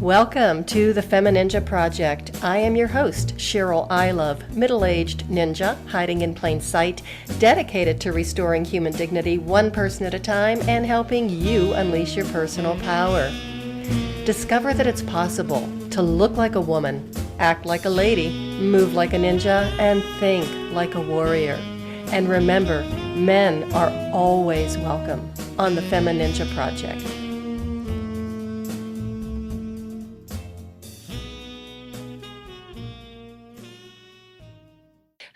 Welcome to the Femininja Project. I am your host, Cheryl I Love, middle-aged ninja hiding in plain sight, dedicated to restoring human dignity one person at a time and helping you unleash your personal power. Discover that it's possible to look like a woman, act like a lady, move like a ninja, and think like a warrior. And remember, men are always welcome on the Femininja Project.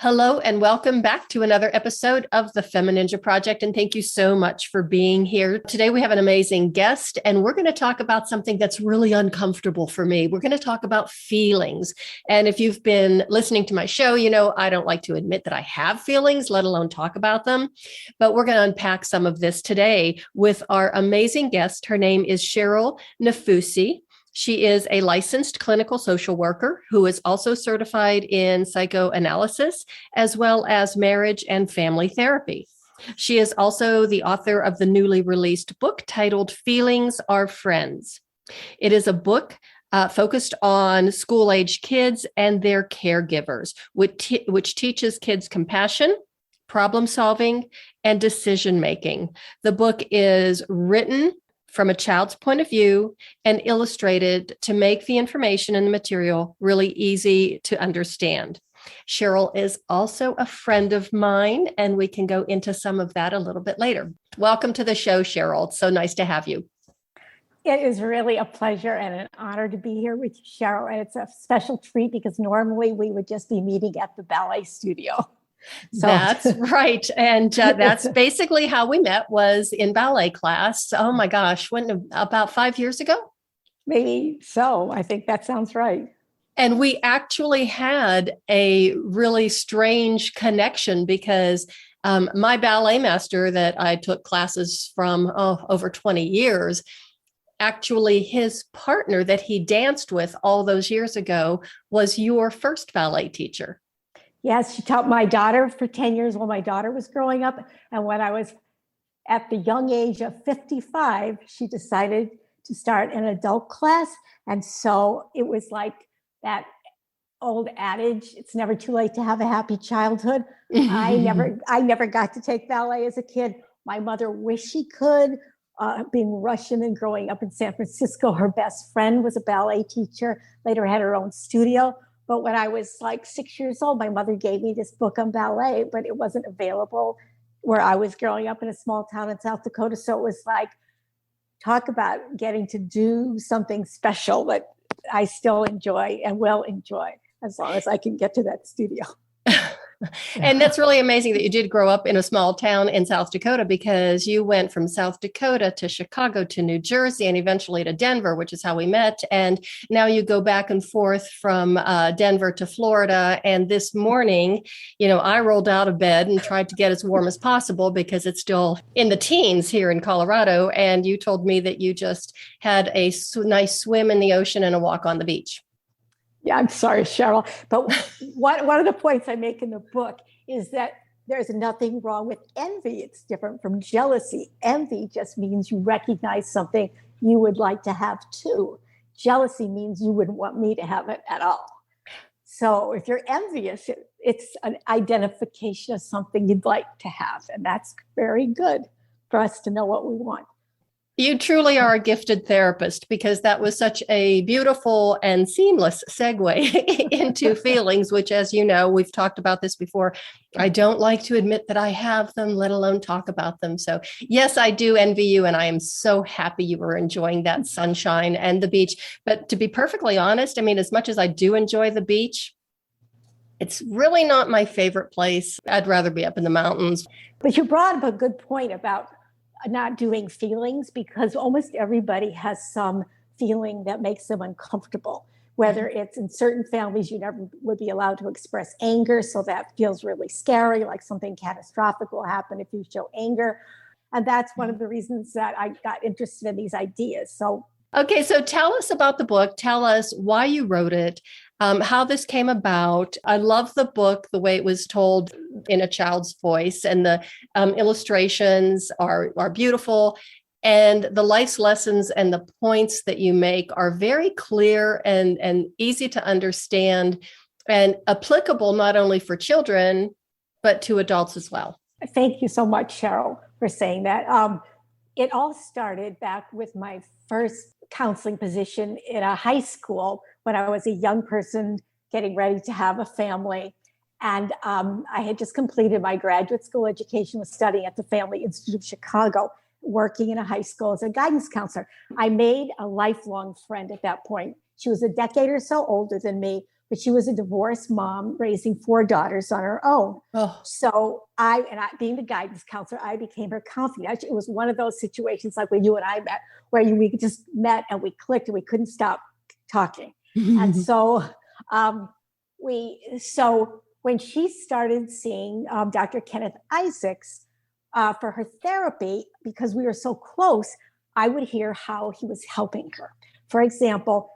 Hello and welcome back to another episode of the Femininja Project, and thank you so much for being here. Today we have an amazing guest, and we're going to talk about something that's really uncomfortable for me. We're going to talk about feelings. And if you've been listening to my show, you know I don't like to admit that I have feelings, let alone talk about them. But we're going to unpack some of this today with our amazing guest. Her name is Cheryl Nifoussi. She is a licensed clinical social worker who is also certified in psychoanalysis, as well as marriage and family therapy. She is also the author of the newly released book titled Feelings Are Friends. It is a book focused on school-age kids and their caregivers, which teaches kids compassion, problem solving, and decision making. The book is written from a child's point of view and illustrated to make the information and the material really easy to understand. Cheryl is also a friend of mine, and we can go into some of that a little bit later. Welcome to the show, Cheryl. It's so nice to have you. It is really a pleasure and an honor to be here with you, Cheryl. And it's a special treat because normally we would just be meeting at the ballet studio. So that's right. And that's basically how we met, was in ballet class. Oh my gosh, about 5 years ago? Maybe so. I think that sounds right. And we actually had a really strange connection because my ballet master that I took classes from over 20 years, actually his partner that he danced with all those years ago was your first ballet teacher. Yes, she taught my daughter for 10 years while my daughter was growing up. And when I was at the young age of 55, she decided to start an adult class. And so it was like that old adage, it's never too late to have a happy childhood. I never got to take ballet as a kid. My mother wished she could. Being Russian and growing up in San Francisco, her best friend was a ballet teacher, later had her own studio. But when I was like 6 years old, my mother gave me this book on ballet, but it wasn't available where I was growing up in a small town in South Dakota. So it was like, talk about getting to do something special that I still enjoy and will enjoy as long as I can get to that studio. And that's really amazing that you did grow up in a small town in South Dakota, because you went from South Dakota to Chicago to New Jersey and eventually to Denver, which is how we met. And now you go back and forth from Denver to Florida. And this morning, I rolled out of bed and tried to get as warm as possible because it's still in the teens here in Colorado. And you told me that you just had a nice swim in the ocean and a walk on the beach. Yeah, I'm sorry, Cheryl. But one of the points I make in the book is that there's nothing wrong with envy. It's different from jealousy. Envy just means you recognize something you would like to have too. Jealousy means you wouldn't want me to have it at all. So if you're envious, it's an identification of something you'd like to have. And that's very good for us to know what we want. You truly are a gifted therapist, because that was such a beautiful and seamless segue into feelings, which, as you know, we've talked about this before. I don't like to admit that I have them, let alone talk about them. So yes, I do envy you. And I am so happy you were enjoying that sunshine and the beach. But to be perfectly honest, I mean, as much as I do enjoy the beach, it's really not my favorite place. I'd rather be up in the mountains. But you brought up a good point about not doing feelings, because almost everybody has some feeling that makes them uncomfortable, whether it's in certain families, you never would be allowed to express anger. So that feels really scary, like something catastrophic will happen if you show anger. And that's one of the reasons that I got interested in these ideas. Okay, so tell us about the book. Tell us why you wrote it, how this came about. I love the book, the way it was told in a child's voice, and the illustrations are beautiful. And the life's lessons and the points that you make are very clear and easy to understand and applicable not only for children, but to adults as well. Thank you so much, Cheryl, for saying that. It all started back with my first counseling position in a high school when I was a young person getting ready to have a family. And I had just completed my graduate school education, was studying at the Family Institute of Chicago, working in a high school as a guidance counselor. I made a lifelong friend at that point. She was a decade or so older than me, but she was a divorced mom raising 4 daughters on her own. Oh. So being the guidance counselor, I became her confidant. It was one of those situations like when you and I met, where we just met and we clicked and we couldn't stop talking. And so when she started seeing Dr. Kenneth Isaacs for her therapy, because we were so close, I would hear how he was helping her. For example,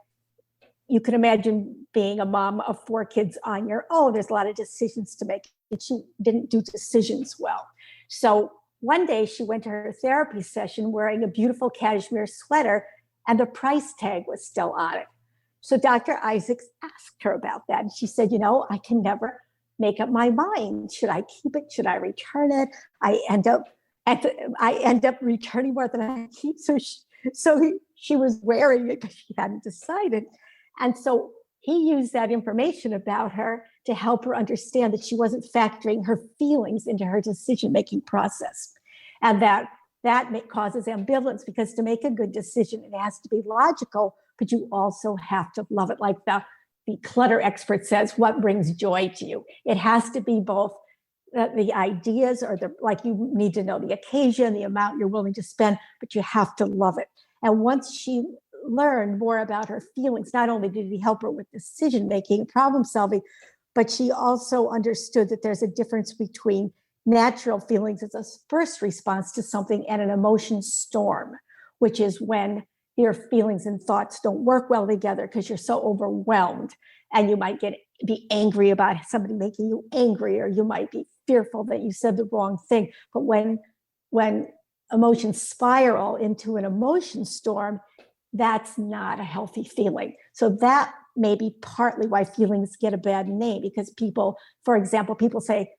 you can imagine being a mom of 4 kids on your own. There's a lot of decisions to make, and she didn't do decisions well. So one day she went to her therapy session wearing a beautiful cashmere sweater, and the price tag was still on it. So Dr. Isaacs asked her about that. And she said, I can never make up my mind. Should I keep it? Should I return it? I end up returning more than I keep. So she was wearing it because she hadn't decided. And so he used that information about her to help her understand that she wasn't factoring her feelings into her decision-making process. And that causes ambivalence, because to make a good decision, it has to be logical, but you also have to love it. Like the clutter expert says, what brings joy to you? It has to be both the ideas, or you need to know the occasion, the amount you're willing to spend, but you have to love it. And once she learned more about her feelings, not only did he help her with decision-making, problem solving, but she also understood that there's a difference between natural feelings as a first response to something and an emotion storm, which is when your feelings and thoughts don't work well together because you're so overwhelmed, and you might be angry about somebody making you angry, or you might be fearful that you said the wrong thing. But when emotions spiral into an emotion storm, that's not a healthy feeling. So that may be partly why feelings get a bad name, because people, for example, people say,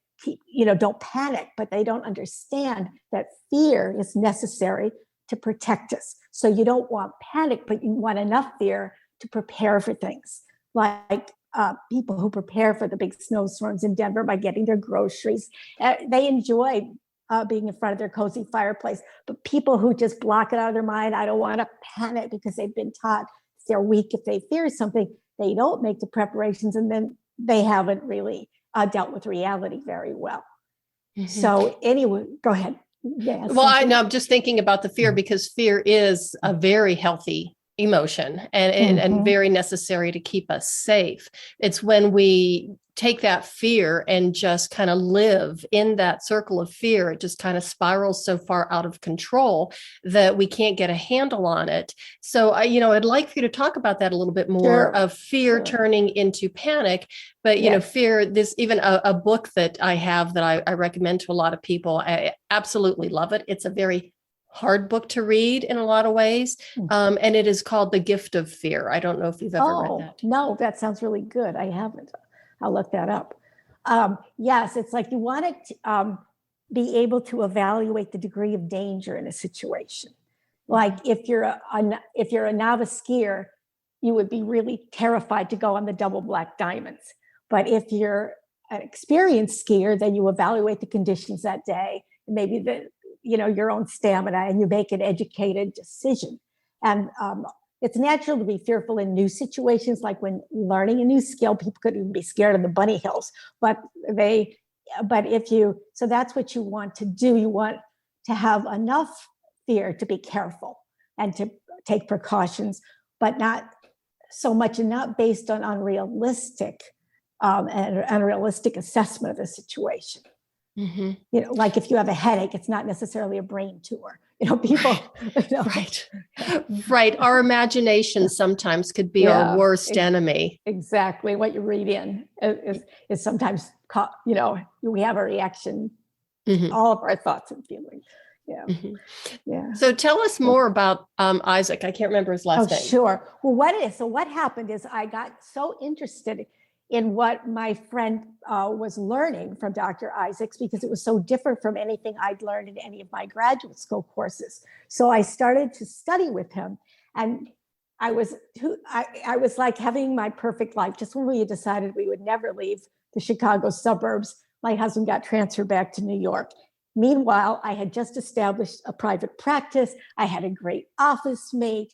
don't panic, but they don't understand that fear is necessary to protect us. So you don't want panic, but you want enough fear to prepare for things. Like people who prepare for the big snowstorms in Denver by getting their groceries, they enjoy being in front of their cozy fireplace. But people who just block it out of their mind, I don't want to panic, because they've been taught they're weak if they fear something, they don't make the preparations, and then they haven't really dealt with reality very well. Mm-hmm. So anyway, go ahead. Yeah, well, I'm just thinking about the fear, because fear is a very healthy emotion and very necessary to keep us safe. It's when we take that fear and just kind of live in that circle of fear, it just kind of spirals so far out of control that we can't get a handle on it. So I'd like for you to talk about that a little bit more, of fear turning into panic. But, fear, this, even a book that I have that I recommend to a lot of people, I absolutely love it. It's a very hard book to read in a lot of ways. And it is called The Gift of Fear. I don't know if you've ever read that. No, that sounds really good. I haven't. I'll look that up. Yes, it's like you want to be able to evaluate the degree of danger in a situation. Like if you're a novice skier, you would be really terrified to go on the double black diamonds. But if you're an experienced skier, then you evaluate the conditions that day, maybe your own stamina, and you make an educated decision. And it's natural to be fearful in new situations, like when learning a new skill. People could even be scared of the bunny hills, so that's what you want to do. You want to have enough fear to be careful and to take precautions, but not so much, and not based on unrealistic assessment of the situation. Mm-hmm. Like if you have a headache, it's not necessarily a brain tumor. People. Right. Our imagination sometimes could be our worst enemy. Exactly. What you read in is sometimes, we have a reaction. Mm-hmm. All of our thoughts and feelings. Yeah. Mhm. Yeah. So tell us more about Isaac. I can't remember his last name. Sure. Well, what happened is I got so interested in what my friend was learning from Dr. Isaacs because it was so different from anything I'd learned in any of my graduate school courses. So I started to study with him, and I was like having my perfect life. Just when we had decided we would never leave the Chicago suburbs, my husband got transferred back to New York. Meanwhile, I had just established a private practice. I had a great office mate.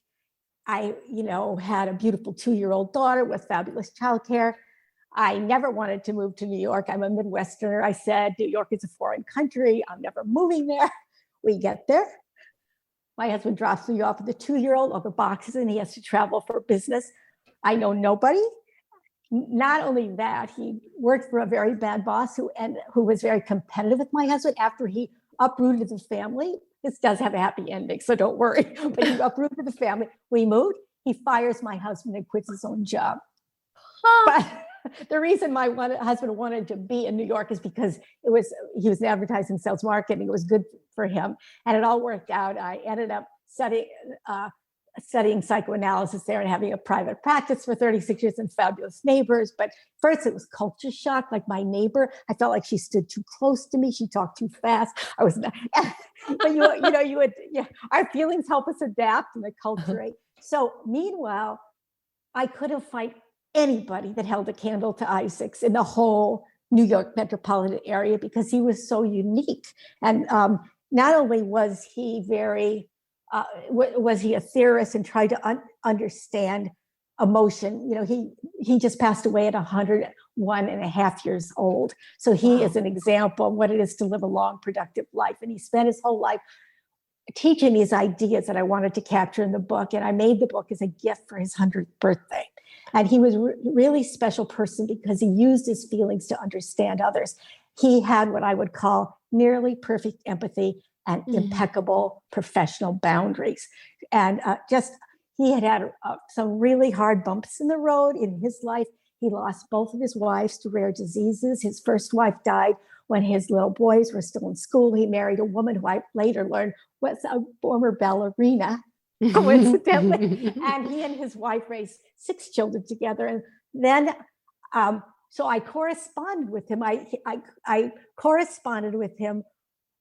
I, had a beautiful 2-year-old daughter with fabulous childcare. I never wanted to move to New York. I'm a Midwesterner. I said, New York is a foreign country. I'm never moving there. We get there. My husband drops me off with the 2-year-old on the boxes, and he has to travel for business. I know nobody. Not only that, he worked for a very bad boss who was very competitive with my husband after he uprooted the family. This does have a happy ending, so don't worry. But he uprooted the family. We moved. He fires my husband and quits his own job. But the reason my husband wanted to be in New York is because he was in advertising, sales, marketing. It was good for him, and it all worked out. I ended up studying psychoanalysis there and having a private practice for 36 years and fabulous neighbors. But first it was culture shock. Like my neighbor, I felt like she stood too close to me. She talked too fast. I was not, but our feelings help us adapt in the culture. So meanwhile, I couldn't find anybody that held a candle to Isaacs in the whole New York metropolitan area because he was so unique. And not only was he was he a theorist and tried to understand emotion? He just passed away at 101 and a half years old. So he is an example of what it is to live a long, productive life. And he spent his whole life teaching these ideas that I wanted to capture in the book. And I made the book as a gift for his 100th birthday. And he was a really special person because he used his feelings to understand others. He had what I would call nearly perfect empathy and impeccable professional boundaries. And he had some really hard bumps in the road in his life. He lost both of his wives to rare diseases. His first wife died when his little boys were still in school. He married a woman who I later learned was a former ballerina, coincidentally. And he and his wife raised 6 children together. And then, so I corresponded with him. I corresponded with him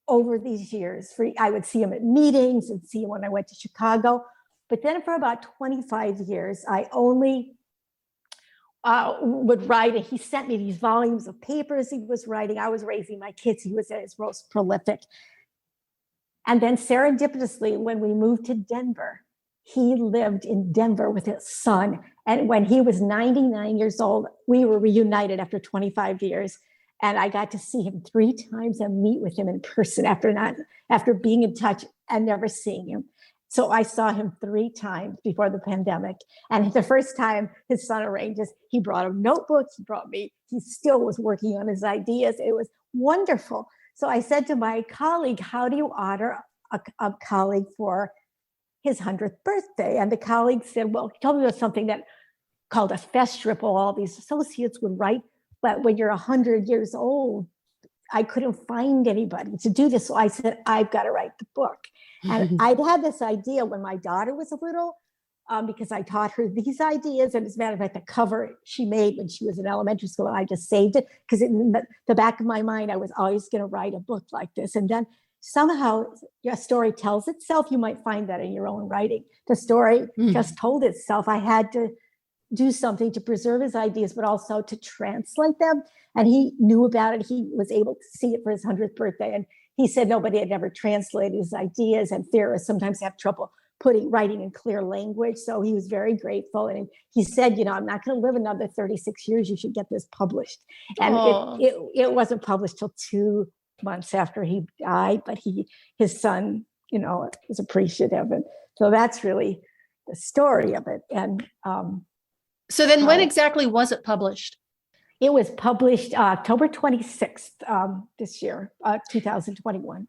over these years. I would see him at meetings and see him when I went to Chicago. But then for about 25 years, I only would write, and he sent me these volumes of papers he was writing. I was raising my kids. He was at his most prolific. And then serendipitously, when we moved to Denver, he lived in Denver with his son. And when he was 99 years old, we were reunited after 25 years. And I got to see him 3 times and meet with him in person after being in touch and never seeing him. So I saw him 3 times before the pandemic. And the first time his son arranges, he brought a notebook, he still was working on his ideas. It was wonderful. So I said to my colleague, how do you honor a colleague for his 100th birthday? And the colleague said, well, he told me it was something that called a festschrippel. All these associates would write, but when you're 100 years old, I couldn't find anybody to do this. So I said, I've got to write the book. And I'd had this idea when my daughter was little, because I taught her these ideas. And as a matter of fact, the cover she made when she was in elementary school, and I just saved it because in the back of my mind, I was always going to write a book like this. And then somehow your story tells itself. You might find that in your own writing. The story just told itself. I had to do something to preserve his ideas, but also to translate them. And he knew about it. He was able to see it for his 100th birthday. And he said nobody had ever translated his ideas, and theorists sometimes have trouble writing in clear language. So he was very grateful. And he said, I'm not going to live another 36 years. You should get this published. And it wasn't published till 2 months after he died, but his son, was appreciative. And so that's really the story of it. And so then when exactly was it published? It was published October 26th this year, 2021.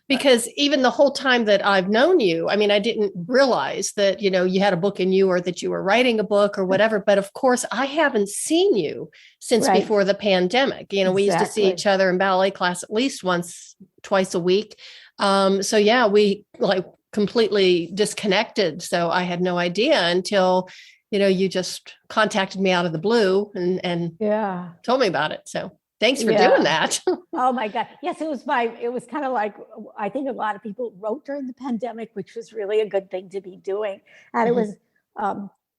Because even the whole time that I've known you, I mean, I didn't realize that, you had a book in you or that you were writing a book or whatever. But of course, I haven't seen you since before the pandemic. We used to see each other in ballet class at least twice a week. So yeah, we like completely disconnected. So I had no idea until, you just contacted me out of the blue and Yeah. told me about it. So thanks for doing Yeah. that. Oh my God. Yes, it was kind of like, I think a lot of people wrote during the pandemic, which was really a good thing to be doing. And it was,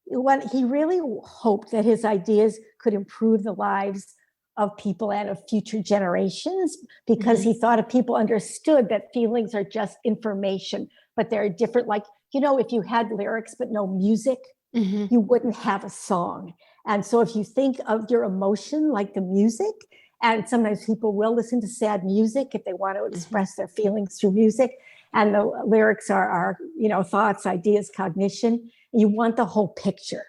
when he really hoped that his ideas could improve the lives of people and of future generations, because he thought if people understood that feelings are just information, but they're different. Like, if you had lyrics but no music, you wouldn't have a song. And so if you think of your emotion like the music, and sometimes people will listen to sad music if they want to express their feelings through music, and the lyrics are thoughts, ideas, cognition. You want the whole picture.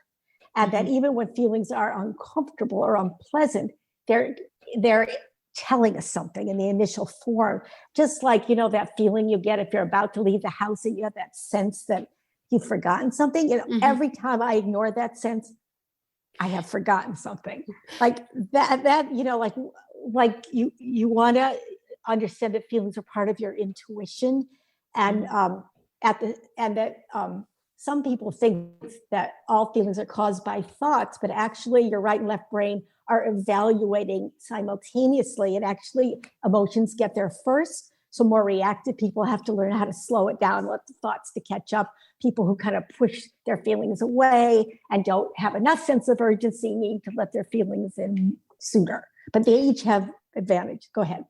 And that even when feelings are uncomfortable or unpleasant, they're telling us something in the initial form. Just like, that feeling you get if you're about to leave the house and you have that sense that you've forgotten something. Every time I ignore that sense, I have forgotten something. Like that, like you want to understand that feelings are part of your intuition. And some people think that all feelings are caused by thoughts, but actually your right and left brain are evaluating simultaneously, and actually emotions get there first. So more reactive people have to learn how to slow it down, let the thoughts to catch up. People who kind of push their feelings away and don't have enough sense of urgency need to let their feelings in sooner. But they each have advantage. Go ahead.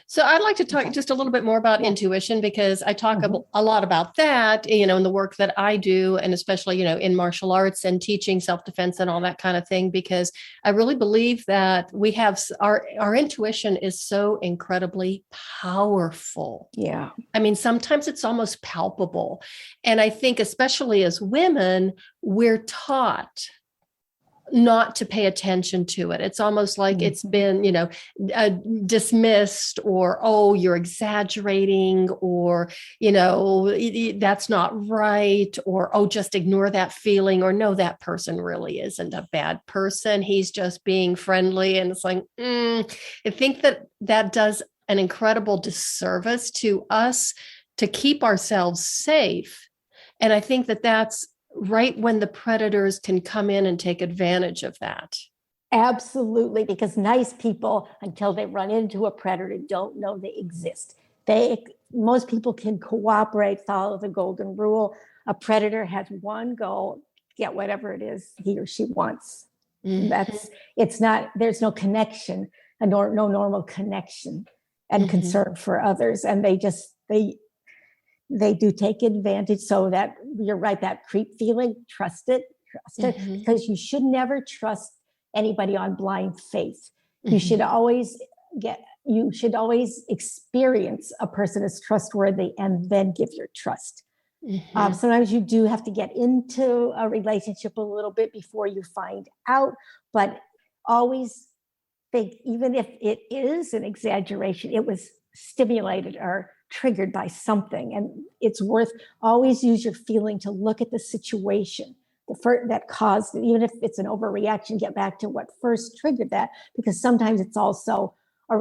So I'd like to talk just a little bit more about intuition, because I talk a lot about that, in the work that I do, and especially, in martial arts and teaching self-defense and all that kind of thing, because I really believe that we have our intuition is so incredibly powerful. Yeah. I mean, sometimes it's almost palpable. And I think especially as women, we're taught not to pay attention to it. It's almost like it's been, dismissed, or, oh, you're exaggerating, or, that's not right, or, oh, just ignore that feeling, or no, that person really isn't a bad person. He's just being friendly. And it's like, I think that does an incredible disservice to us to keep ourselves safe. And I think that's right when the predators can come in and take advantage of that. Absolutely, because nice people, until they run into a predator, don't know they exist. Most people can cooperate, follow the golden rule. A predator has one goal: get whatever it is he or she wants. There's no connection, no normal connection and concern for others. And they do take advantage. So that you're right, that creep feeling, trust it, because you should never trust anybody on blind faith. You should always experience a person as trustworthy and then give your trust. Sometimes you do have to get into a relationship a little bit before you find out, but always think, even if it is an exaggeration, it was stimulated or triggered by something, and it's worth always use your feeling to look at the situation that caused it. Even if it's an overreaction, get back to what first triggered that, because sometimes it's also a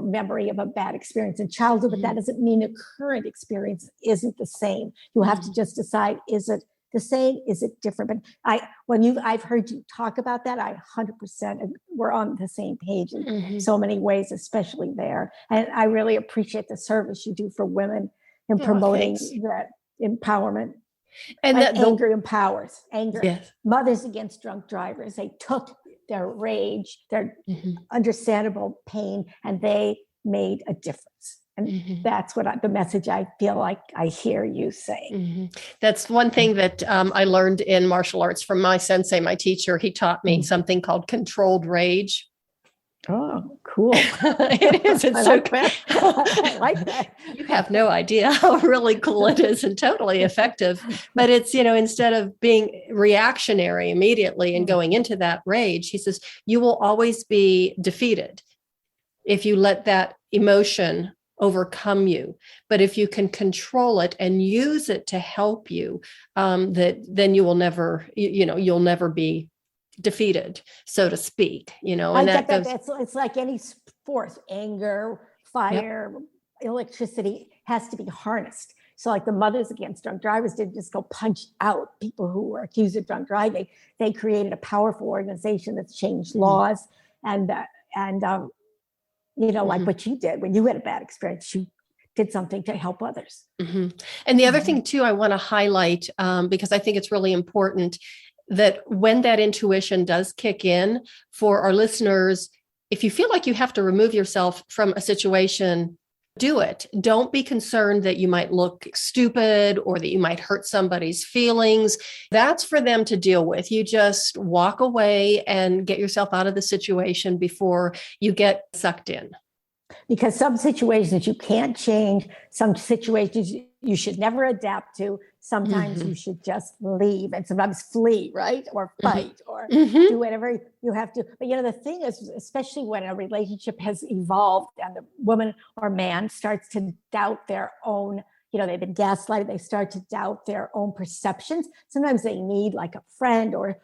memory of a bad experience in childhood, but that doesn't mean a current experience isn't the same. You have to just decide, is it the same? Is it different? But I've heard you talk about that, I 100%, we're on the same page in so many ways, especially there. And I really appreciate the service you do for women in promoting that empowerment. And anger empowers. Anger. Mothers Against Drunk Drivers, they took their rage, their understandable pain, and they made a difference. And that's the message I feel like I hear you saying. That's one thing that I learned in martial arts from my sensei, my teacher. He taught me something called controlled rage. Oh, cool. It is. It's so cool. I like that. You have no idea how really cool it is and totally effective. But it's, instead of being reactionary immediately and going into that rage, he says, you will always be defeated if you let that emotion overcome you. But if you can control it and use it to help you, then you will never, you'll never be defeated, so to speak, and I get that. It's like any force, anger, fire, electricity has to be harnessed. So like the Mothers Against Drunk Drivers didn't just go punch out people who were accused of drunk driving. They created a powerful organization that's changed laws. And like what you did when you had a bad experience, you did something to help others. And the other thing too, I want to highlight, because I think it's really important that when that intuition does kick in for our listeners, if you feel like you have to remove yourself from a situation, do it. Don't be concerned that you might look stupid or that you might hurt somebody's feelings. That's for them to deal with. You just walk away and get yourself out of the situation before you get sucked in. Because some situations you can't change, some situations you should never adapt to. Sometimes you should just leave and sometimes flee, right? Or fight or do whatever you have to. But, the thing is, especially when a relationship has evolved and the woman or man starts to doubt their own, they've been gaslighted, they start to doubt their own perceptions. Sometimes they need like a friend or,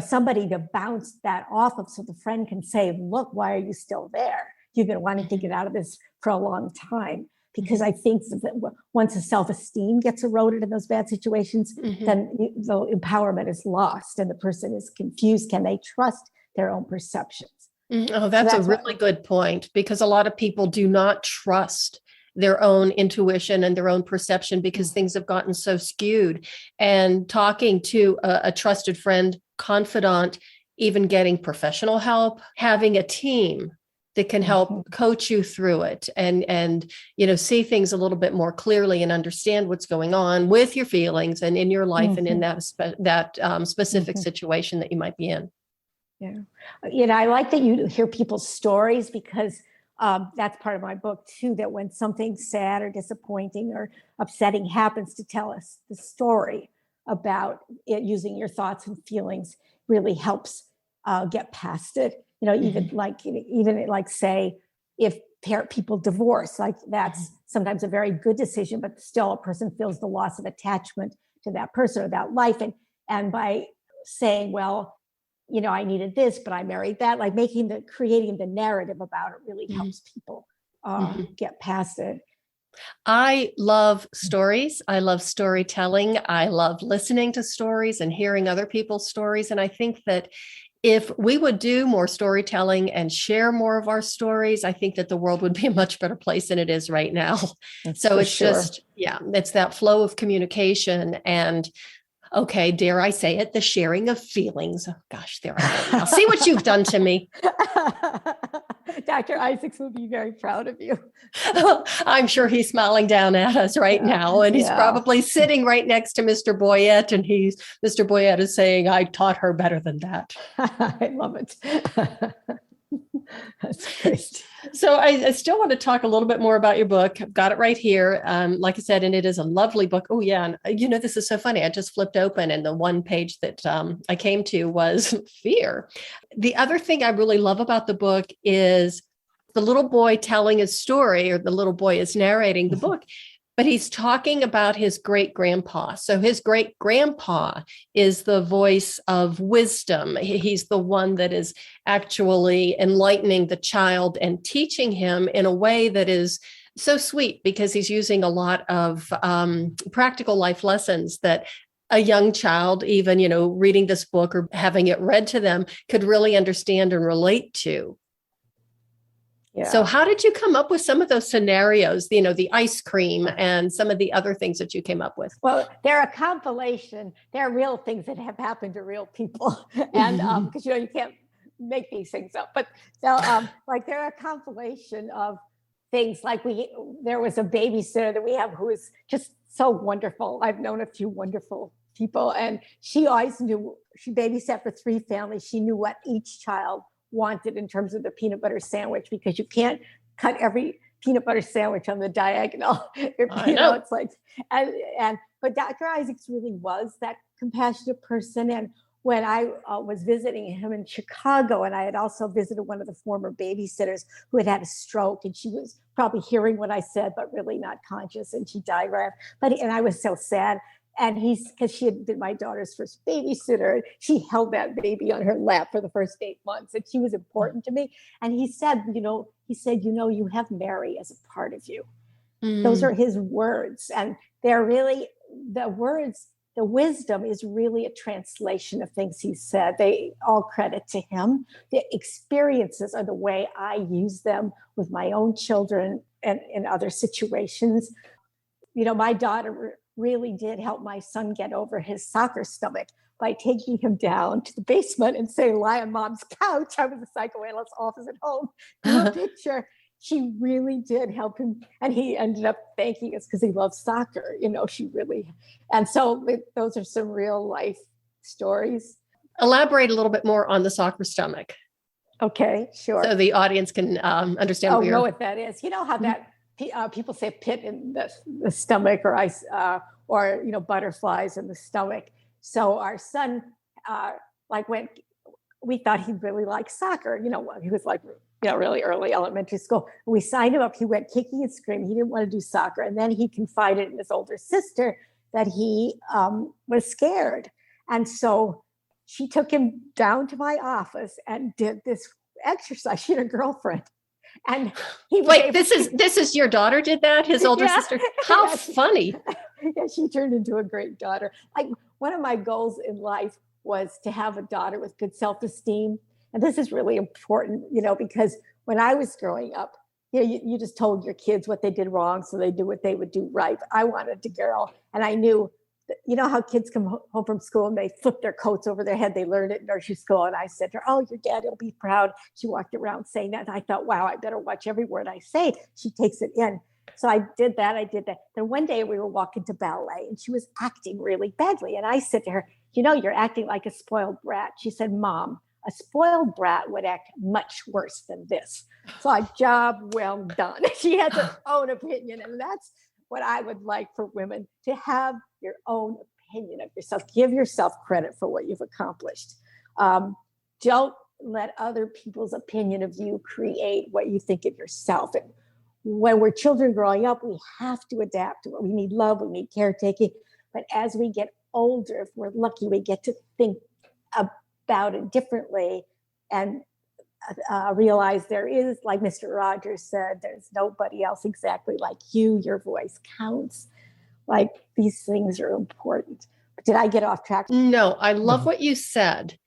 somebody to bounce that off of so the friend can say, look, why are you still there? You've been wanting to get out of this for a long time. Because I think that once the self-esteem gets eroded in those bad situations, then the empowerment is lost and the person is confused. Can they trust their own perceptions? Oh, that's a really good point, because a lot of people do not trust their own intuition and their own perception because things have gotten so skewed. And talking to a trusted friend, confidant, even getting professional help, having a team that can help coach you through it and see things a little bit more clearly and understand what's going on with your feelings and in your life and in that specific situation that you might be in. Yeah. I like that you hear people's stories, because that's part of my book too, that when something sad or disappointing or upsetting happens, to tell us the story about it, using your thoughts and feelings really helps get past it. Even like say, if people divorce, like that's sometimes a very good decision, but still a person feels the loss of attachment to that person or that life. And by saying, well, I needed this, but I married that, like creating the narrative about it really helps people get past it. I love stories. I love storytelling. I love listening to stories and hearing other people's stories. And I think that if we would do more storytelling and share more of our stories, I think that the world would be a much better place than it is right now. So it's just, it's that flow of communication and, okay, dare I say it, the sharing of feelings. Oh, gosh, there I go. I'll see what you've done to me. Dr. Isaacs will be very proud of you. I'm sure he's smiling down at us right now. And he's probably sitting right next to Mr. Boyette. And Mr. Boyette is saying, I taught her better than that. I love it. That's great. So I still want to talk a little bit more about your book. I've got it right here. Like I said, and it is a lovely book. Oh, yeah. And this is so funny. I just flipped open and the one page that I came to was fear. The other thing I really love about the book is the little boy telling his story, or the little boy is narrating the book, but he's talking about his great grandpa. So his great grandpa is the voice of wisdom. He's the one that is actually enlightening the child and teaching him in a way that is so sweet, because he's using a lot of practical life lessons that a young child, even, reading this book or having it read to them, could really understand and relate to. Yeah. So how did you come up with some of those scenarios, the ice cream and some of the other things that you came up with? Well, they're a compilation. They're real things that have happened to real people. And because, you can't make these things up. But they're a compilation of things. Like there was a babysitter that we have who is just so wonderful. I've known a few wonderful people. And she always knew, she babysat for 3 families. She knew what each child wanted in terms of the peanut butter sandwich, because you can't cut every peanut butter sandwich on the diagonal. It's like, but Dr. Isaacs really was that compassionate person. And when I was visiting him in Chicago, and I had also visited one of the former babysitters who had a stroke, and she was probably hearing what I said, but really not conscious, and she died right. And I was so sad. And because she had been my daughter's first babysitter, she held that baby on her lap for the first 8 months, and she was important to me. And he said, you have Mary as a part of you. Those Mm. are his words. And they're really the words, the wisdom is really a translation of things he said. They all credit to him. The experiences are the way I use them with my own children and in other situations. My daughter really did help my son get over his soccer stomach by taking him down to the basement and saying, lie on mom's couch. I was a psychoanalyst office at home, drew a picture. She really did help him. And he ended up thanking us because he loves soccer. She really, and so those are some real life stories. Elaborate a little bit more on the soccer stomach. Okay, sure. So the audience can understand know what that is. You know how that people say pit in the stomach or ice or butterflies in the stomach. So our son when we thought he really liked soccer, he was really early elementary school. We signed him up. He went kicking and screaming. He didn't want to do soccer. And then he confided in his older sister that he was scared. And so she took him down to my office and did this exercise. She had a girlfriend. And he was this is your daughter did that? His older sister? How funny. Yeah, she turned into a great daughter. One of my goals in life was to have a daughter with good self-esteem. And this is really important, because when I was growing up, you just told your kids what they did wrong, so they do what they would do right. I wanted a girl, and I knew, how kids come home from school and they flip their coats over their head. They learned it in nursery school. And I said to her, oh, your dad will be proud. She walked around saying that. And I thought, wow, I better watch every word I say. She takes it in. So I did that. Then one day we were walking to ballet and she was acting really badly. And I said to her, you're acting like a spoiled brat. She said, Mom, a spoiled brat would act much worse than this. So a job well done. She has her own opinion. And that's what I would like for women, to have your own opinion of yourself. Give yourself credit for what you've accomplished. Don't let other people's opinion of you create what you think of yourself. And when we're children growing up, we have to adapt. We need love, we need caretaking. But as we get older, if we're lucky, we get to think about it differently and realize there is, like Mr. Rogers said, there's nobody else exactly like you. Your voice counts. These things are important. But did I get off track? No, I love what you said.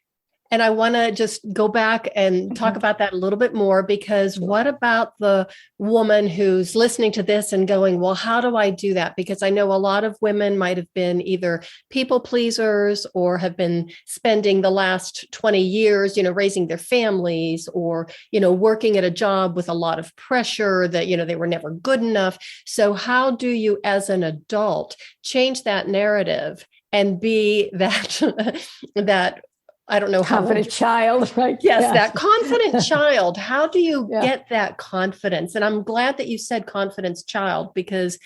And I want to just go back and talk about that a little bit more, because what about the woman who's listening to this and going, well, how do I do that? Because I know a lot of women might have been either people pleasers or have been spending the last 20 years, raising their families or, working at a job with a lot of pressure that, they were never good enough. So how do you, as an adult, change that narrative and be that I don't know, confident child, right? Yes, that confident child. How do you get that confidence? And I'm glad that you said confidence child, because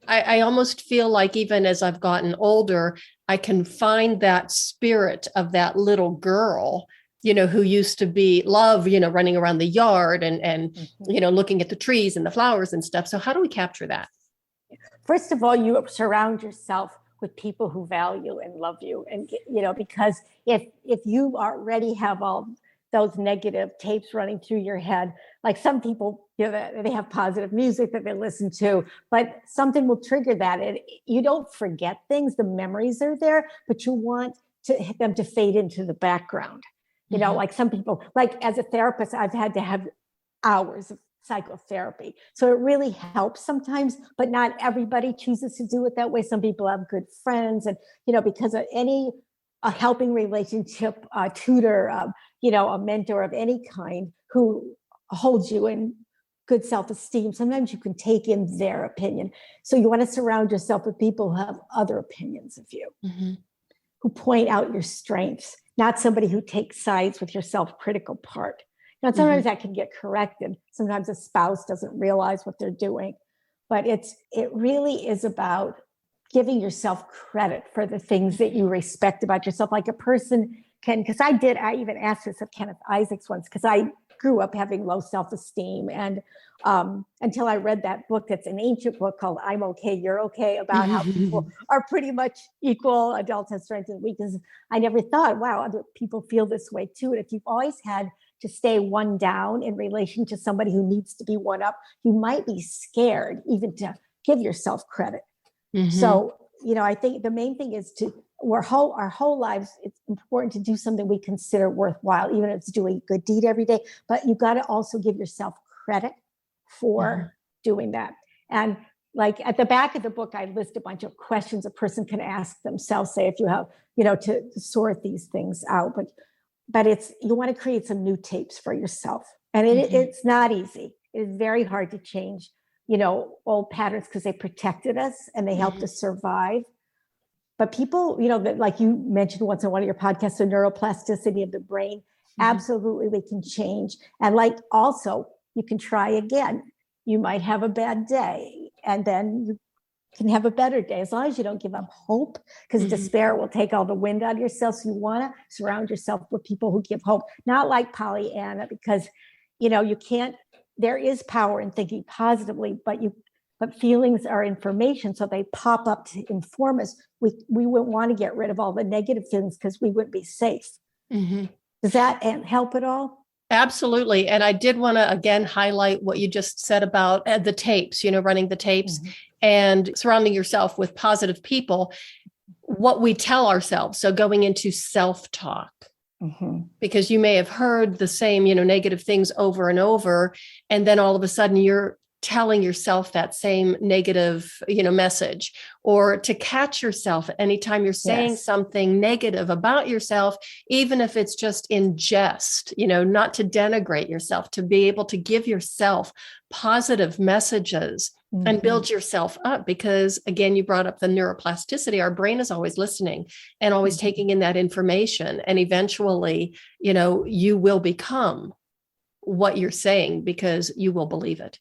I almost feel like even as I've gotten older, I can find that spirit of that little girl, who used to be running around the yard and looking at the trees and the flowers and stuff. So how do we capture that? First of all, you surround yourself with people who value and love you. And, because if you already have all those negative tapes running through your head, like some people, they have positive music that they listen to, but something will trigger that. And you don't forget things, the memories are there, but you want them to fade into the background. Like some people, like as a therapist, I've had to have hours of psychotherapy. So it really helps sometimes, but not everybody chooses to do it that way. Some people have good friends and, because of a helping relationship, a tutor, a mentor of any kind who holds you in good self-esteem, sometimes you can take in their opinion. So you want to surround yourself with people who have other opinions of you, who point out your strengths, not somebody who takes sides with your self-critical part. Now, sometimes that can get corrected. Sometimes a spouse doesn't realize what they're doing, but it really is about giving yourself credit for the things that you respect about yourself. Like a person can, because I even asked this of Kenneth Isaacs once, because I grew up having low self-esteem. And until I read that book, that's an ancient book called I'm Okay, You're Okay, about how people are pretty much equal, adults have strengths and weaknesses. I never thought, wow, other people feel this way too. And if you've always had to stay one down in relation to somebody who needs to be one up, you might be scared even to give yourself credit. Mm-hmm. So, I think the main thing is our whole lives, it's important to do something we consider worthwhile, even if it's doing a good deed every day, but you got to also give yourself credit for doing that. And like at the back of the book, I list a bunch of questions a person can ask themselves, say, if you have, to sort these things out, but you want to create some new tapes for yourself. And it's not easy. It is very hard to change, old patterns because they protected us and they helped us survive. But people, that, like you mentioned once in one of your podcasts, the neuroplasticity of the brain, absolutely we can change. And like also, you can try again. You might have a bad day and then you can have a better day as long as you don't give up hope, because despair will take all the wind out of yourself. So you want to surround yourself with people who give hope, not like Pollyanna, because, you can't, there is power in thinking positively, but feelings are information. So they pop up to inform us. We wouldn't want to get rid of all the negative feelings because we wouldn't be safe. Mm-hmm. Does that help at all? Absolutely. And I did want to, again, highlight what you just said about the tapes, running the tapes and surrounding yourself with positive people, what we tell ourselves. So going into self-talk, because you may have heard the same, negative things over and over. And then all of a sudden you're telling yourself that same negative, message, or to catch yourself anytime you're saying something negative about yourself, even if it's just in jest, not to denigrate yourself, to be able to give yourself positive messages and build yourself up. Because again, you brought up the neuroplasticity. Our brain is always listening and always taking in that information. And eventually, you will become what you're saying because you will believe it.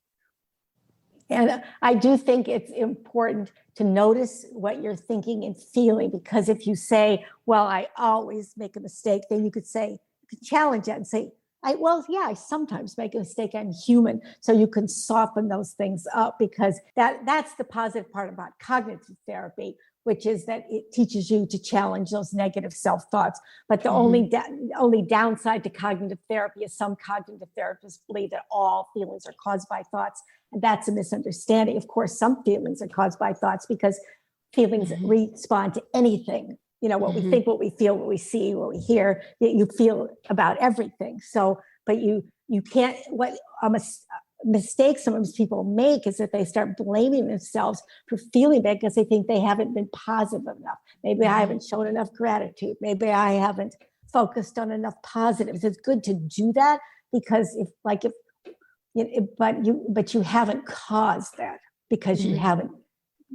And I do think it's important to notice what you're thinking and feeling, because if you say, well, I always make a mistake, then you could challenge that and say, I sometimes make a mistake. I'm human. So you can soften those things up, because that's the positive part about cognitive therapy, which is that it teaches you to challenge those negative self-thoughts. But the only downside to cognitive therapy is some cognitive therapists believe that all feelings are caused by thoughts. And that's a misunderstanding. Of course, some feelings are caused by thoughts, because feelings respond to anything. What we think, what we feel, what we see, what we hear, you feel about everything. So, but you can't, what a mistake sometimes people make is that they start blaming themselves for feeling bad because they think they haven't been positive enough. Maybe I haven't shown enough gratitude. Maybe I haven't focused on enough positives. It's good to do that, because but you haven't caused that because you haven't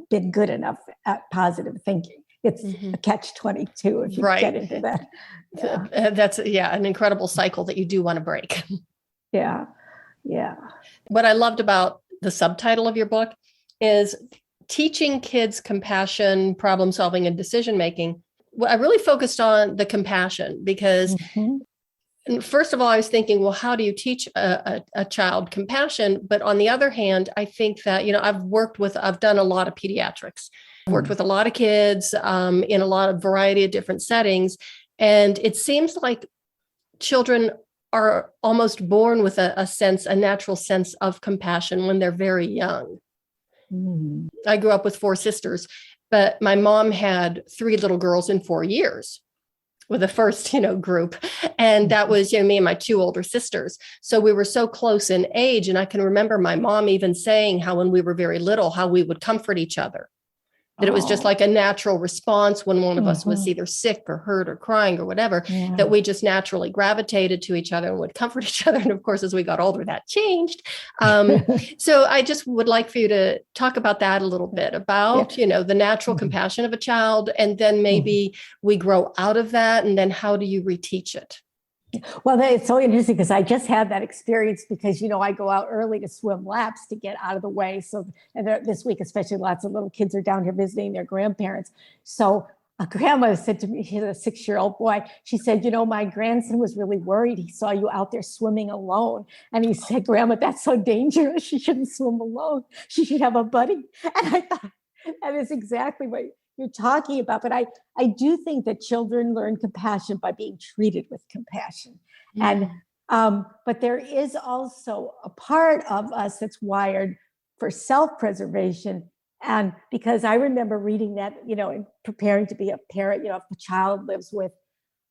been good enough at positive thinking. It's a catch-22 if you get into that. Yeah. That's an incredible cycle that you do want to break. Yeah. What I loved about the subtitle of your book is teaching kids compassion, problem solving, and decision making. I really focused on the compassion because first of all, I was thinking, well, how do you teach a child compassion? But on the other hand, I think that, I've done a lot of pediatrics. I've worked with a lot of kids in a lot of variety of different settings. And it seems like children are almost born with a natural sense of compassion when they're very young. I grew up with 4 sisters, but my mom had 3 little girls in 4 years with the first, group. And that was, me and my 2 older sisters. So we were so close in age. And I can remember my mom even saying how when we were very little, how we would comfort each other. That it was just like a natural response when one of us was either sick or hurt or crying or whatever, that we just naturally gravitated to each other and would comfort each other. And of course, as we got older, that changed. So I just would like for you to talk about that a little bit, about, the natural compassion of a child. And then maybe we grow out of that. And then how do you reteach it? Well, it's so interesting because I just had that experience because, I go out early to swim laps to get out of the way. So this week, especially lots of little kids are down here visiting their grandparents. So a grandma said to me, she's a 6-year-old boy. She said, my grandson was really worried. He saw you out there swimming alone. And he said, Grandma, that's so dangerous. She shouldn't swim alone. She should have a buddy. And I thought, that is exactly what you're talking about. But I do think that children learn compassion by being treated with compassion. And But there is also a part of us that's wired for self-preservation. And because I remember reading that, and preparing to be a parent, if the child lives with,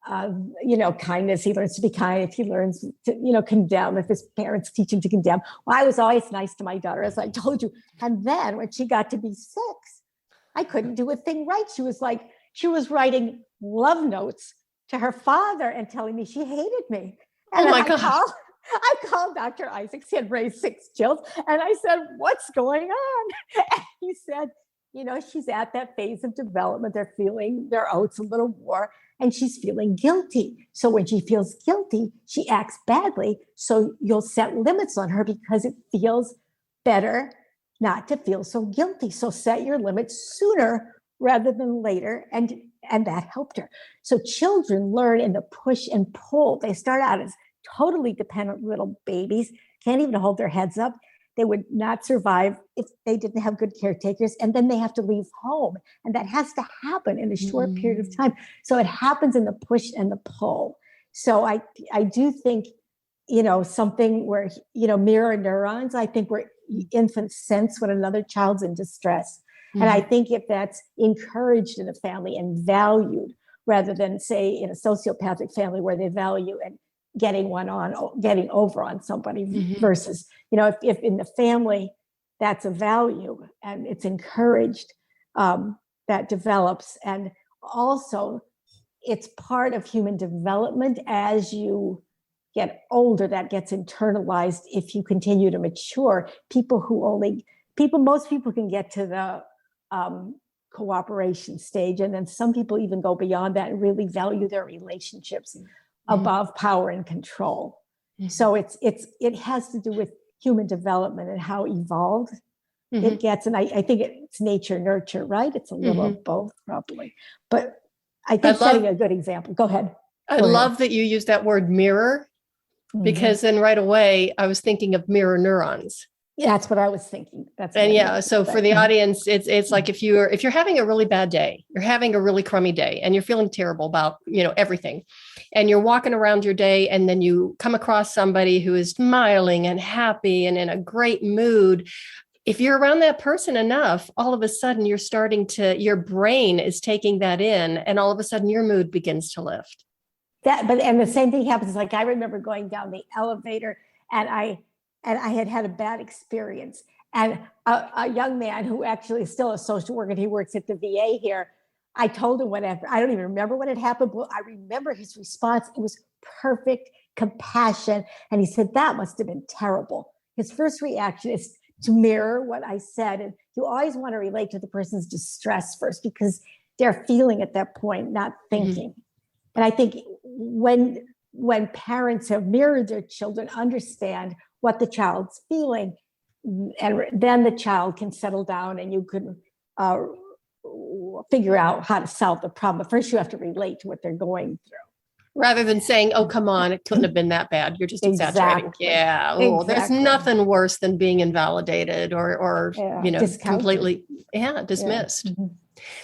kindness, he learns to be kind. If he learns to, condemn, if his parents teach him to condemn. Well, I was always nice to my daughter, as I told you. And then when she got to be 6, I couldn't do a thing right. She was writing love notes to her father and telling me she hated me. And oh my God. I called Dr. Isaacs. He had raised 6 children. And I said, what's going on? And he said, she's at that phase of development. They're feeling their oats a little more, and she's feeling guilty. So when she feels guilty, she acts badly. So you'll set limits on her because it feels better not to feel so guilty. So set your limits sooner rather than later. And that helped her. So children learn in the push and pull. They start out as totally dependent little babies, can't even hold their heads up. They would not survive if they didn't have good caretakers. And then they have to leave home. And that has to happen in a short period of time. So it happens in the push and the pull. So I do think, something where, mirror neurons, I think where infants sense when another child's in distress. And I think if that's encouraged in a family and valued, rather than say in a sociopathic family where they value and getting over on somebody versus, if in the family that's a value and it's encouraged, that develops. And also it's part of human development as you get older, that gets internalized. If you continue to mature, most people can get to the cooperation stage. And then some people even go beyond that and really value their relationships above power and control. So it has to do with human development and how evolved it gets. And I think it's nature, nurture, right? It's a little of both probably, but I think setting a good example. Go ahead. I love that you use that word mirror, because then right away I was thinking of mirror neurons. Yeah, that's what I was thinking. So for the audience, it's like if you're having a really bad day, you're having a really crummy day, and you're feeling terrible about everything, and you're walking around your day, and then you come across somebody who is smiling and happy and in a great mood. If you're around that person enough, all of a sudden your brain is taking that in, and all of a sudden your mood begins to lift. And the same thing happens. Like I remember going down the elevator, and I had a bad experience. And a young man who actually is still a social worker, and he works at the VA here, I told him whatever. I don't even remember what had happened, but I remember his response. It was perfect compassion. And he said, that must have been terrible. His first reaction is to mirror what I said. And you always want to relate to the person's distress first, because they're feeling at that point, not thinking. And I think when parents have mirrored their children, understand what the child's feeling, and then the child can settle down and you can figure out how to solve the problem. But first you have to relate to what they're going through. Rather than saying, oh, come on, it couldn't have been that bad. You're just exaggerating. Exactly. Yeah. Oh, there's nothing worse than being invalidated or completely dismissed. Yeah.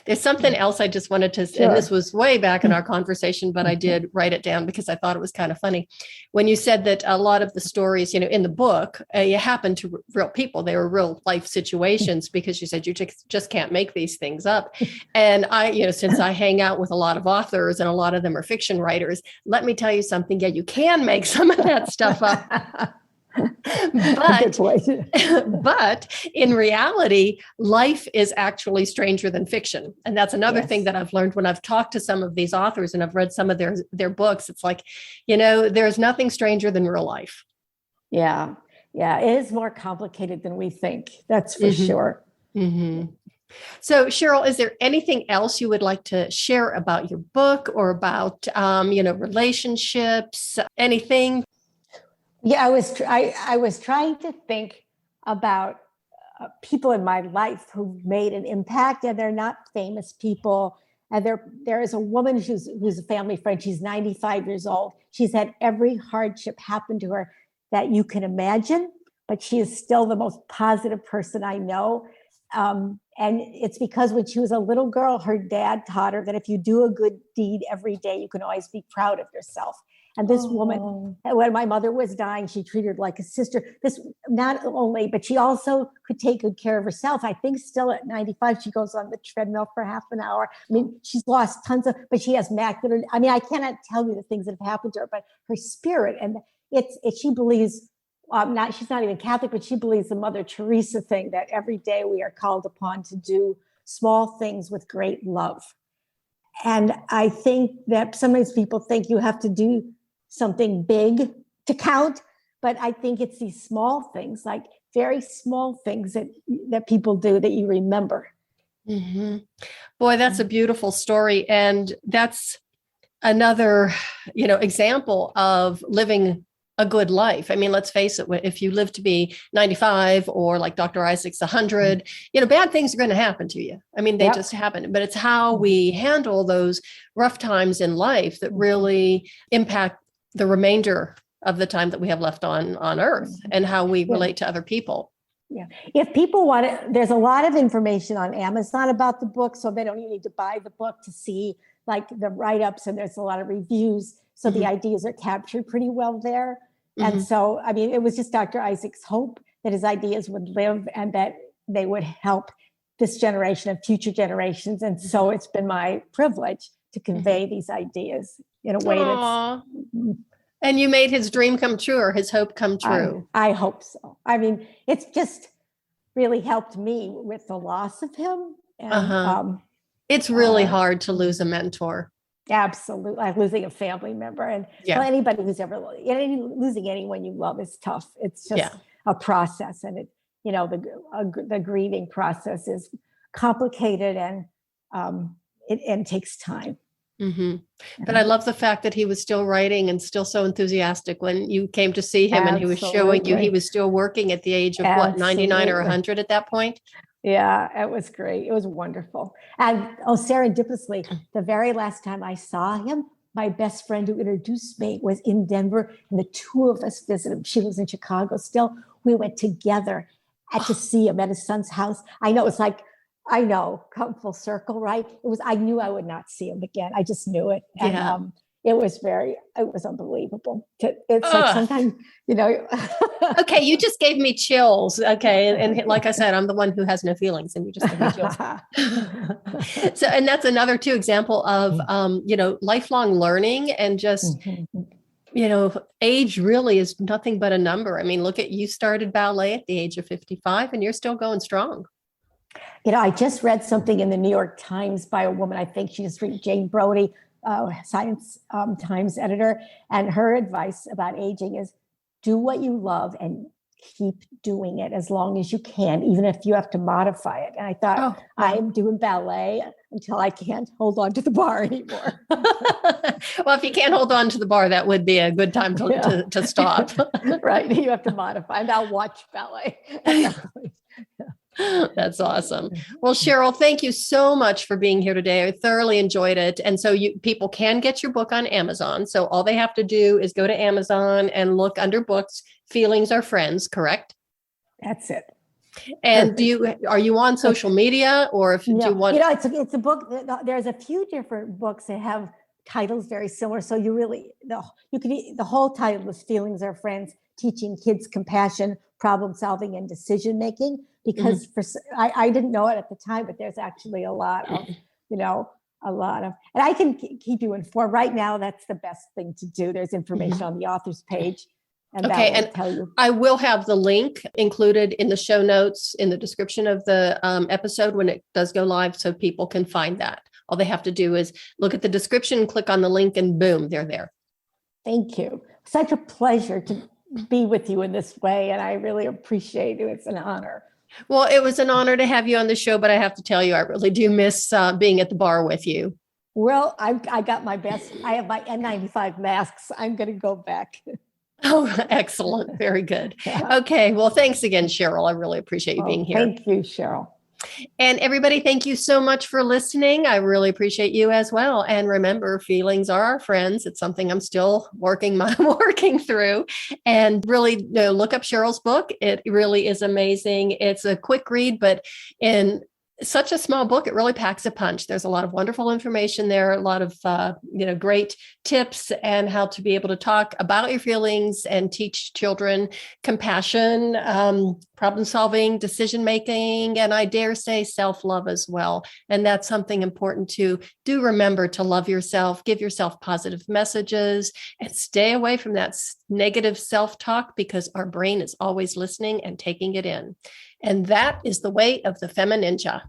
There's something else I just wanted to, and this was way back in our conversation, but I did write it down because I thought it was kind of funny. When you said that a lot of the stories, in the book, you happened to real people, they were real life situations, because you said you just can't make these things up. And I, since I hang out with a lot of authors and a lot of them are fiction writers, let me tell you something. Yeah, you can make some of that stuff up. But in reality, life is actually stranger than fiction. And that's another thing that I've learned when I've talked to some of these authors and I've read some of their books. It's like, there's nothing stranger than real life. Yeah. Yeah. It is more complicated than we think. That's for sure. So Cheryl, is there anything else you would like to share about your book or about, relationships, anything? Yeah, I was trying to think about people in my life who've made an impact, and they're not famous people. And there is a woman who's a family friend. She's 95 years old. She's had every hardship happen to her that you can imagine, but she is still the most positive person I know. And it's because when she was a little girl, her dad taught her that if you do a good deed every day, you can always be proud of yourself. And this woman, when my mother was dying, she treated her like a sister. This not only, but she also could take good care of herself. I think still at 95, she goes on the treadmill for half an hour. I mean, she's lost but she has macular. I mean, I cannot tell you the things that have happened to her, but her spirit, and she believes, she's not even Catholic, but she believes the Mother Teresa thing, that every day we are called upon to do small things with great love. And I think that sometimes people think you have to do something big to count, but I think it's these small things, like very small things that people do that you remember. Mm-hmm. Boy, that's a beautiful story. And that's another, example of living a good life. I mean, let's face it, if you live to be 95 or like Dr. Isaac's 100, bad things are going to happen to you. I mean, they just happen, but it's how we handle those rough times in life that really impact the remainder of the time that we have left on earth, and how we relate to other people. Yeah. If people want it, there's a lot of information on Amazon about the book, so they don't even need to buy the book to see like the write-ups, and there's a lot of reviews. So the ideas are captured pretty well there. And so, I mean, it was just Dr. Isaac's hope that his ideas would live and that they would help this generation and future generations. And so it's been my privilege to convey these ideas in a way that's... And you made his dream come true, or his hope come true. I hope so. I mean, it's just really helped me with the loss of him. And, it's really hard to lose a mentor. Absolutely. Like losing a family member. And well, anybody who's ever losing anyone you love is tough. It's just a process. And the grieving process is complicated, and it takes time. Mm-hmm. But I love the fact that he was still writing and still so enthusiastic when you came to see him. And he was showing you he was still working at the age of 99 or 100 at that point? Yeah, it was great. It was wonderful. And serendipitously, the very last time I saw him, my best friend who introduced me was in Denver, and the two of us visited. She was in Chicago still. We went together to see him at his son's house. I know, it's like, come full circle, right? I knew I would not see him again. I just knew it. And it was unbelievable. It's like sometimes, Okay, you just gave me chills. Okay. And like I said, I'm the one who has no feelings, and you just gave me chills. So, and that's another example of, lifelong learning, and just, age really is nothing but a number. I mean, look at, you started ballet at the age of 55 and you're still going strong. I just read something in the New York Times by a woman, I think she just read Jane Brody, Science Times editor, and her advice about aging is do what you love and keep doing it as long as you can, even if you have to modify it. And I thought, I'm doing ballet until I can't hold on to the bar anymore. Well, if you can't hold on to the bar, that would be a good time to stop. Right. You have to modify. And I'll watch ballet. That's awesome. Well, Cheryl, thank you so much for being here today. I thoroughly enjoyed it. And so people can get your book on Amazon. So all they have to do is go to Amazon and look under books, Feelings Are Friends, correct? That's it. And are you on social media, or do you want? It's a book. There's a few different books that have titles very similar. So the whole title is Feelings Are Friends, Teaching Kids Compassion, Problem Solving, and Decision Making. Because I didn't know it at the time, but there's actually a lot of, and I can keep you informed. Right now, that's the best thing to do. There's information on the author's page. And that will tell you. I will have the link included in the show notes in the description of the episode when it does go live, so people can find that. All they have to do is look at the description, click on the link, and boom, they're there. Thank you. Such a pleasure to be with you in this way, and I really appreciate it. It's an honor. Well, it was an honor to have you on the show, but I have to tell you, I really do miss being at the bar with you. Well, I got my best. I have my N95 masks. I'm going to go back. Oh, excellent. Very good. Okay. Well, thanks again, Cheryl. I really appreciate you being here. Thank you, Cheryl. And everybody, thank you so much for listening. I really appreciate you as well. And remember, feelings are our friends. It's something I'm still working through. And really, look up Cheryl's book. It really is amazing. It's a quick read, but in such a small book, it really packs a punch. There's a lot of wonderful information there, a lot of great tips and how to be able to talk about your feelings and teach children compassion, problem solving, decision making, and I dare say self-love as well. And that's something important to do. Remember to love yourself, give yourself positive messages, and stay away from that negative self-talk, because our brain is always listening and taking it in. And that is the way of the Femininja.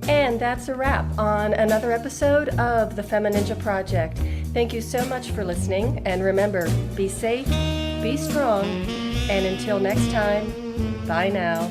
And that's a wrap on another episode of the Femininja Project. Thank you so much for listening. And remember, be safe, be strong, and until next time, bye now.